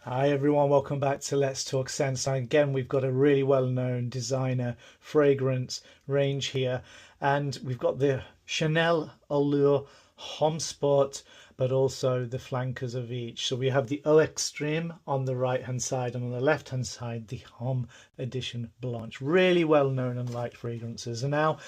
Hi everyone, welcome back to Let's Talk Scents. And again, we've got a really well-known designer fragrance range here, and we've got the Chanel Allure Homme Sport, but also the flankers of each. So we have the Eau Extreme on the right-hand side, and on the left-hand side, the Homme Edition Blanche. Really well-known and liked fragrances. And now,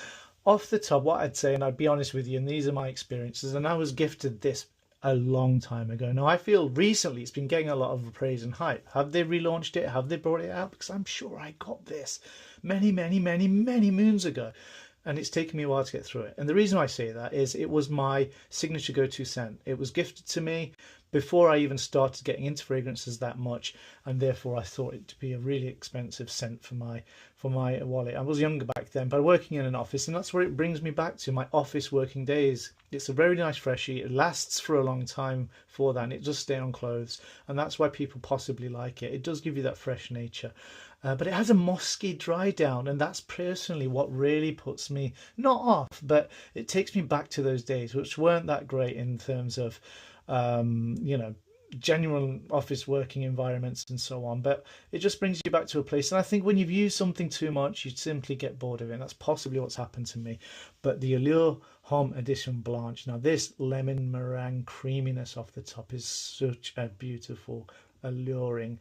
off the top, what I'd say, and I'd be honest with you, and these are my experiences, and I was gifted this a long time ago. Now I feel recently it's been getting a lot of praise and hype. Have they relaunched it? Have they brought it out? Because I'm sure I got this many moons ago, and it's taken me a while to get through it. And the reason I say that is it was my signature go-to scent. It was gifted to me before I even started getting into fragrances that much, and therefore I thought it to be a really expensive scent for my wallet. I was younger back then, but working in an office, and that's where it brings me back to my office working days. It's a very nice freshie. It lasts for a long time for that, and it does stay on clothes, and that's why people possibly like it. It does give you that fresh nature. But it has a musky dry down, and that's personally what really puts me not off, but it takes me back to those days, which weren't that great in terms of you know, genuine office working environments and so on, but it just brings you back to a place. And I think when you've used something too much, you simply get bored of it, and that's possibly what's happened to me. But the Allure Homme Edition Blanche, now this lemon meringue creaminess off the top is such a beautiful, alluring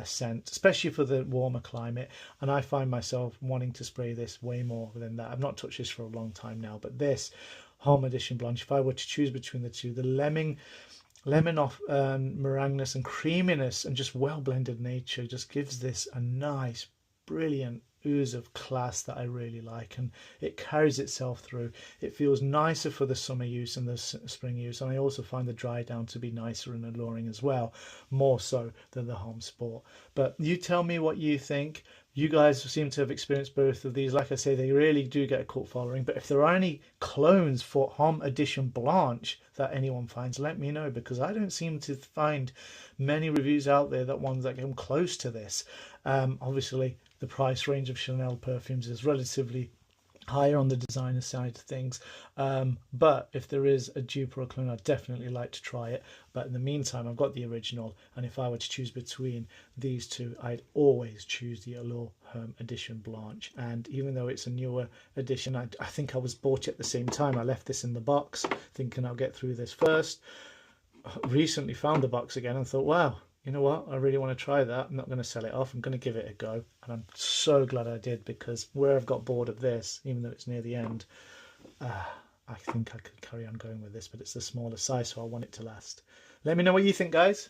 scent, especially for the warmer climate. And I find myself wanting to spray this way more than that. I've not touched this for a long time now, but this Homme Edition Blanche, if I were to choose between the two, the lemon off meringueness and creaminess and just well blended nature just gives this a nice, brilliant ooze of class that I really like, and it carries itself through. It feels nicer for the summer use and the spring use, and I also find the dry down to be nicer and alluring as well, more so than the Homme Sport. But you tell me what you think. You guys seem to have experienced both of these. Like I say, they really do get a cult following, but if there are any clones for Homme Edition Blanche that anyone finds, let me know, because I don't seem to find many reviews out there that ones that come close to this. Obviously the price range of Chanel perfumes is relatively higher on the designer side of things, but if there is a dupe or a clone, I'd definitely like to try it. But in the meantime, I've got the original, and if I were to choose between these two, I'd always choose the Allure Homme Edition Blanche. And even though it's a newer edition, I think I was bought it at the same time. I left this in the box thinking I'll get through this first. Recently found the box again and thought, wow, you know what, I really want to try that. I'm not going to sell it off, I'm going to give it a go, and I'm so glad I did, because where I've got bored of this, even though it's near the end, I think I could carry on going with this, but it's a smaller size, so I want it to last. Let me know what you think, guys.